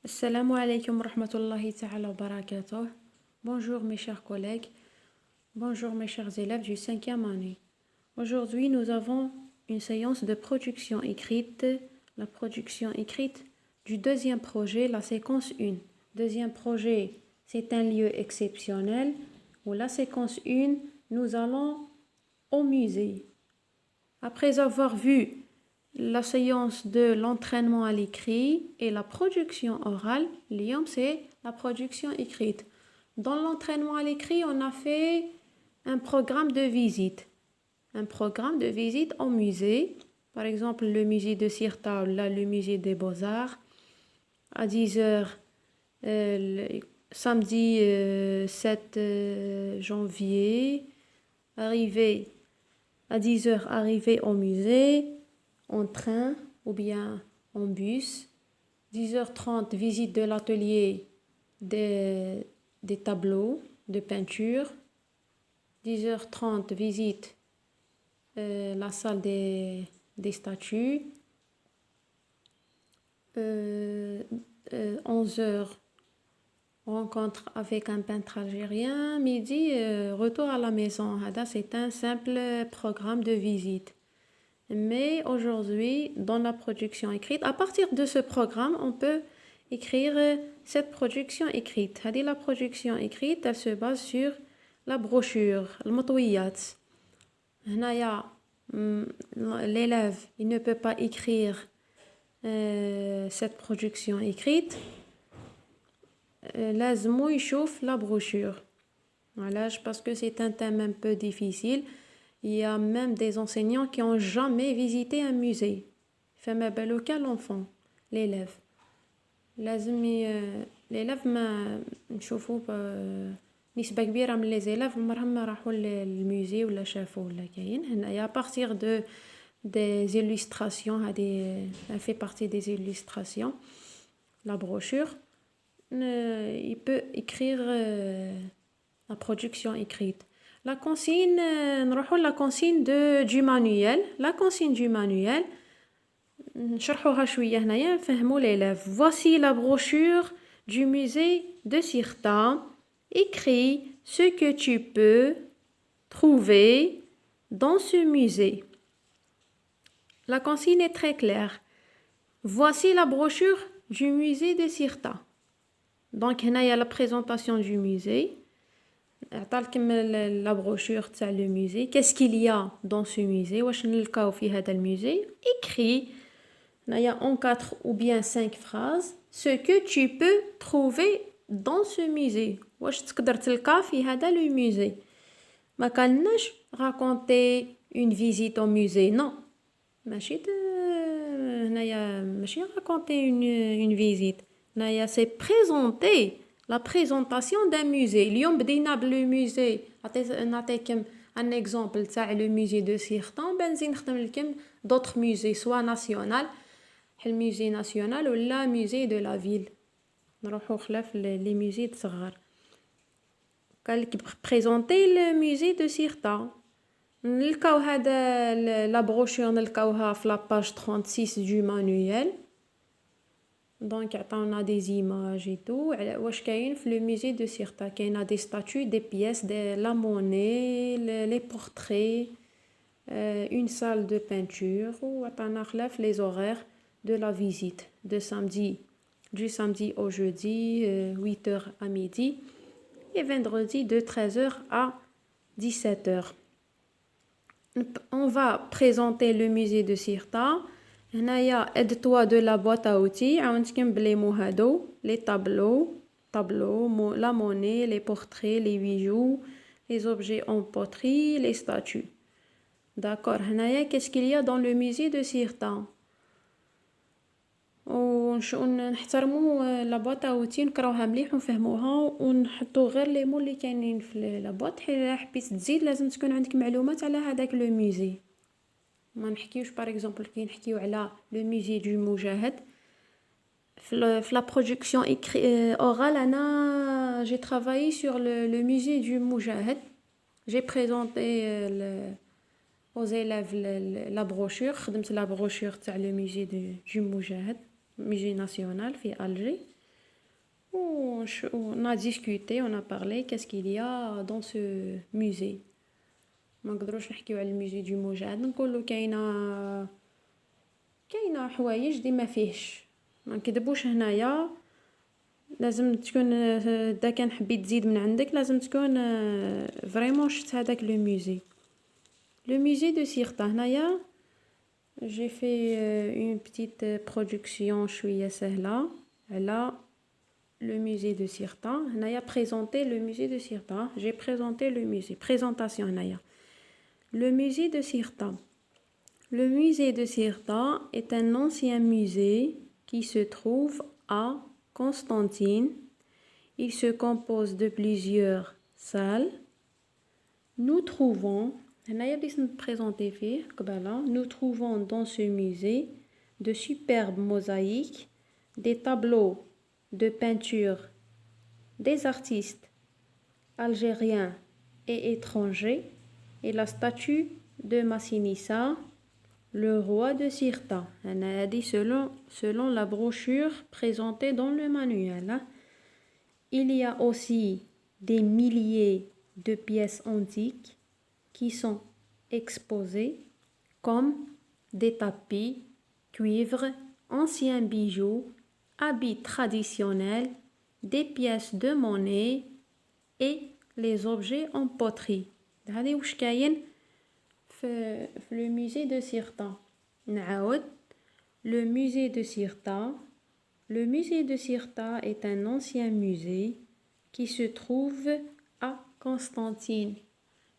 Assalamu alaikum wa rahmatullahi ta'ala wa barakatuh. Bonjour mes chers collègues, bonjour mes chers élèves du 5e année. Aujourd'hui, nous avons une séance de production écrite, la production écrite du deuxième projet, la séquence 1. Deuxième projet, c'est un lieu exceptionnel où la séquence 1, nous allons au musée. Après avoir vu la séance de l'entraînement à l'écrit et la production orale, l'IOM, c'est la production écrite. Dans l'entraînement à l'écrit, on a fait un programme de visite. Un programme de visite au musée. Par exemple, le musée de Sirta, là, le musée des Beaux-Arts. À 10h, samedi 7 janvier, arrivé à 10h, arrivé au musée, en train ou bien en bus. 10h30, visite de l'atelier des tableaux de peinture. 10h30, visite la salle des statues. 11h, rencontre avec un peintre algérien. Midi, retour à la maison. C'est un simple programme de visite. Mais aujourd'hui, dans la production écrite, à partir de ce programme, on peut écrire cette production écrite. La production écrite, elle se base sur la brochure, le motouiyat. L'élève, il ne peut pas écrire cette production écrite. لازم يشوف la brochure. Voilà, parce que c'est un thème un peu difficile. Il y a même des enseignants qui n'ont jamais visité un musée. فما بالك l'enfant, l'élève. l'élève ما نشوفوا نسبة كبيرة من les élèves عمرهم ما راحوا للموزي ولا شافوا ولا كاين هنايا à partir de des illustrations elle fait partie des illustrations la brochure il peut écrire la production écrite. La consigne, نروحوا la consigne du manuel. La consigne du manuel, نشرحوها شوية هنايا نفهموا l'élève. Voici la brochure du musée de Sirta. Écris ce que tu peux trouver dans ce musée. La consigne est très claire. Voici la brochure du musée de Sirta. Donc هنايا la présentation du musée. La brochure تاع le musée. Qu'est-ce qu'il y a dans ce musée? واش نلقاو في هذا المusée? Écrit en 4 ou bien 5 phrases ce que tu peux trouver dans ce musée. واش تقدر تلقى في هذا le musée. ما كانش raconter une visite au musée. Non. ماشي هنايا ماشي raconter une visite. هنايا c'est présenter la présentation d'un musée. اليوم بدينا بالموزي. نعطيكم un exemple تاع le musée de Sirta. بنزيد نخدم لكم d'autres musées soit national بحال musée national ولا musée de la ville. نروحو خلاف les musées صغار. قال لك présenter le musée de Sirta. نلقاو هذا la brochure نلقاوها في la page 36 du manuel. Donc عطاونا des images et tout. واش كاين في le musée de Sirta. كاينه des statues, des pièces, la monnaie, les portraits, une salle de peinture وعطانا خلاف les horaires de la visite du samedi au jeudi 8h à midi et vendredi de 13h à 17h. On va présenter le musée de Sirta. هنايا aide-toi de la boîte à outils عاونتكم بلي مو هادو les tableaux, la monnaie, les portraits, les bijoux, les objets en poterie, les statues. D'accord. هنايا qu'est-ce qu'il y a dans le musée de Sirta. ونحترموا لا بواط اوتي نقراوها مليح ونفهموها ونحطوا غير لي مول اللي كاينين في لا بواط حيت حبيت تزيد لازم تكون عندك معلومات على هذاك لو ميوزي. ما نحكيوش باغ اكزومبل كي نحكيو على لو ميوزي دو مجاهد في لا برودكسيون اورال. انا جي travaillé sur le musée du مجاهد. J'ai présenté aux élèves la brochure. خدمت la brochure تاع le musée du مجاهد musée national في Alger. On a discuté, on a parlé qu'est-ce qu'il y a dans ce musée. ما نقدروش نحكيو على الموزي دو موجاد نقولوا كاينه حوايج دي ما فيهش ما نكذبوش هنايا لازم تكون اذا كان حبيت تزيد من عندك لازم تكون فريمون شفت هذاك لو musée de Cirta هنايا j'ai fait une petite production شويه سهله على le musée de Cirta هنايا présenter le musée de Cirta j'ai présenté le musée présentation هنايا le musée de Cirta. Le musée de Cirta est un ancien musée qui se trouve à Constantine. Il se compose de plusieurs salles. Nous trouvons dans ce musée de superbes mosaïques, des tableaux de peinture des artistes algériens et étrangers et la statue de Massinissa, le roi de Cirta. Selon la brochure présentée dans le manuel. Il y a aussi des milliers de pièces antiques qui sont exposées comme des tapis, cuivres, anciens bijoux, habits traditionnels, des pièces de monnaie et les objets en poterie. هذه واش كاين في le musée de Cirta. نعاود le musée de Cirta. Le musée de Cirta est un ancien musée qui se trouve à Constantine.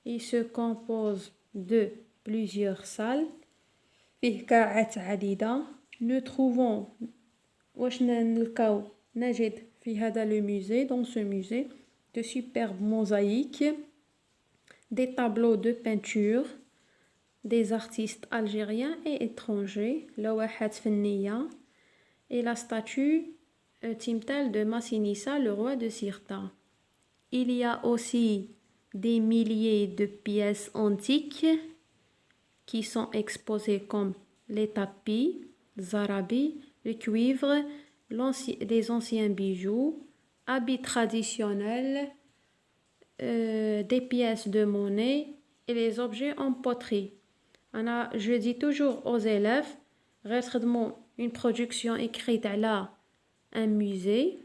Il se compose de plusieurs salles. فيه قاعات عديدة. Nous trouvons واش نلقاو نجد في هذا le musée dans ce musée de superbes mosaïques, des tableaux de peinture des artistes algériens et étrangers, لوحات فنية et la statue Timtal de Massinissa, le roi de Cirta. Il y a aussi des milliers de pièces antiques qui sont exposées comme les tapis, zarabis, le cuivre, des anciens bijoux, habits traditionnels, des pièces de monnaie et les objets en poterie. Je dis toujours aux élèves, غير une production écrite على un musée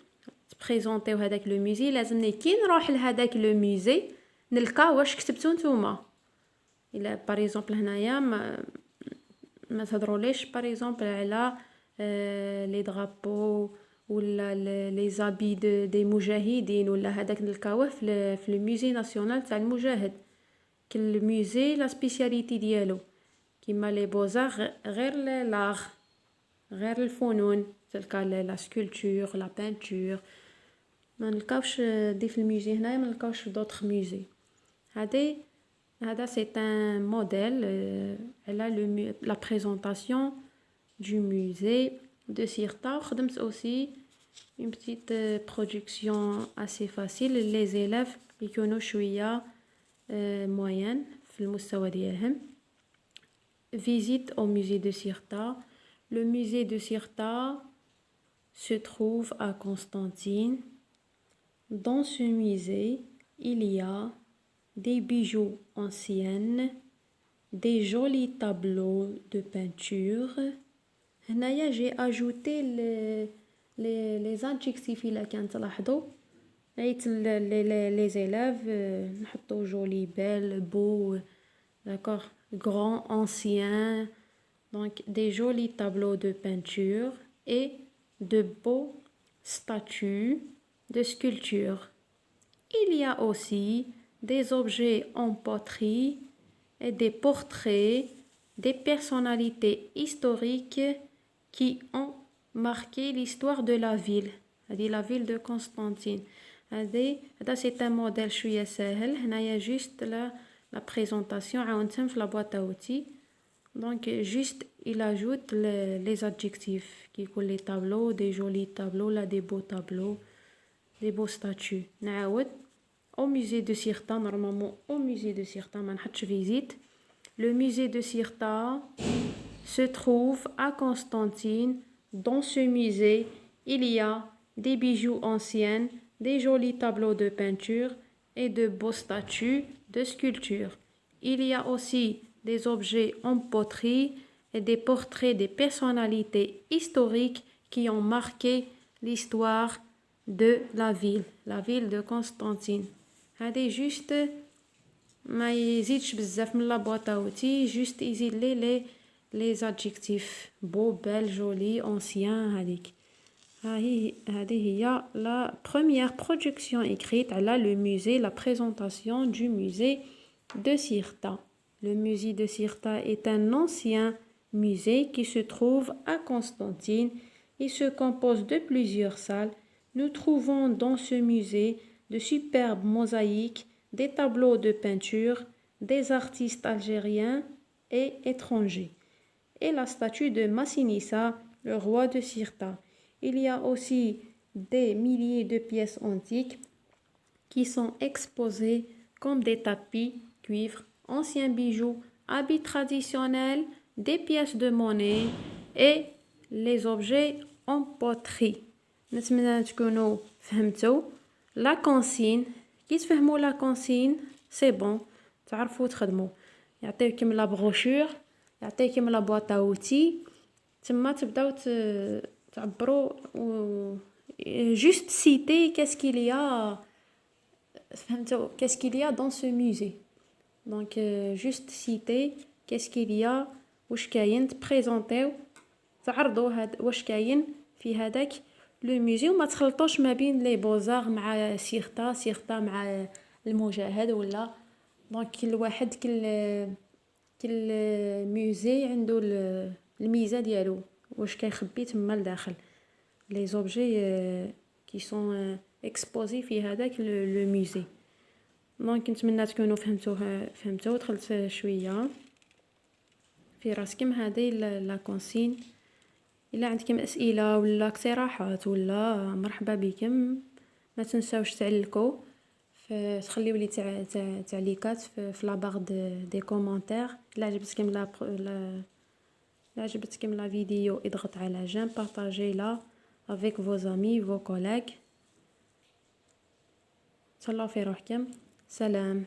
تبريزونطيو هذاك لو musée لازمني كي نروح لهذاك لو musée نلقى واش كتبتو نتوما الا باريزومبل هنايا ما تهضروليش باريزومبل على لي درابو ولا لي زابي دي مجاهدين ولا هذاك نلقاوه في الموزي ناسيونال تاع المجاهد كل الموزي لا سبيسياليتي ديالو كيما لي بوزار غير لاغ غير الفنون تلقى لا سكولتور لا بانتور ما نلقاوش دي في الموزي هنايا ما نلقاوش في دوطخ موزي هذا سي ان موديل على لا بريزونطاسيون du musée de Cirta. خدمت aussi une petite production assez facile les élèves يكونوا شويه moyenne في المستوى ديالهم. Visite au musée de Cirta. Le musée de Cirta se trouve à Constantine. Dans ce musée, il y a des bijoux anciens, des jolis tableaux de peinture. هنايا j'ai ajouté les adjectifs إلا كان تلاحظوا عيت les élèves نحطوا joli, belle, beau, d'accord, grand, ancien. Donc des jolis tableaux de peinture et de beaux statues de sculpture. Il y a aussi des objets en poterie et des portraits des personnalités historiques qui ont marqué l'histoire de la ville. C'est la ville de Constantine. C'est un modèle شوية سهل. هنايا juste la présentation عاونتهم في la boîte à outils. Donc juste il ajoute les adjectifs qui sont les tableaux, des jolis tableaux, là des beaux tableaux, des beaux statues. نعاود au musée de Cirta, normalement au musée de Cirta ما نحطش visite. Le musée de Cirta se trouve à Constantine. Dans ce musée, il y a des bijoux anciens, des jolis tableaux de peinture et de beaux statues de sculpture. Il y a aussi des objets en poterie et des portraits des personnalités historiques qui ont marqué l'histoire de la ville de Constantine. هذه juste ما يزيدش بزاف من لا boîte à outils, juste يزيد les adjectifs beau, belle, joli, ancien هذيك. هذه هي la première production écrite على le musée, la présentation du musée de Cirta. Le musée de Cirta est un ancien musée qui se trouve à Constantine. Il se compose de plusieurs salles. Nous trouvons dans ce musée de superbes mosaïques, des tableaux de peinture, des artistes algériens et étrangers, et la statue de Massinissa, le roi de Cirta. Il y a aussi des milliers de pièces antiques qui sont exposées comme des tapis, cuivre, anciens bijoux, habits traditionnels, des pièces de monnaie et les objets en poterie. نتمنى تكونوا فهمتوا لا كونسين. كي تفهموا لا كونسين سي بون تعرفوا تخدموا. يعطيكم لا بروشور، يعطيكم لا بواط اوتي، تما تبداو تعبروا juste citer qu'est-ce qu'il y a qu'est-ce qu'il y a dans ce musée. Donc juste citer qu'est-ce qu'il y a واش كاين، تبريزونطيو تعرضوا واش كاين في هذاك لو ميوزي، وما تخلطوش ما بين لي بوزار مع سيرتا مع المجاهد ولا. دونك كل واحد كل ميوزي عنده الميزه ديالو واش كيخبي تما لداخل لي زوبجي كي سون اكسبوزي في هذاك لو ميوزي. دونك نتمنى تكونوا فهمتوا دخلت شويه في راسكم. هذه لا كونسين. الا عندكم اسئله ولا اقتراحات ولا مرحبا بكم. ما تنساوش تعلقوا تخليو لي تعليقات في لا باغ دي كومونتير. الا عجبتكم لا فيديو اضغط على جيم، بارطاجي لا avec vos amis vos collègues. تهلاو في روحكم. سلام.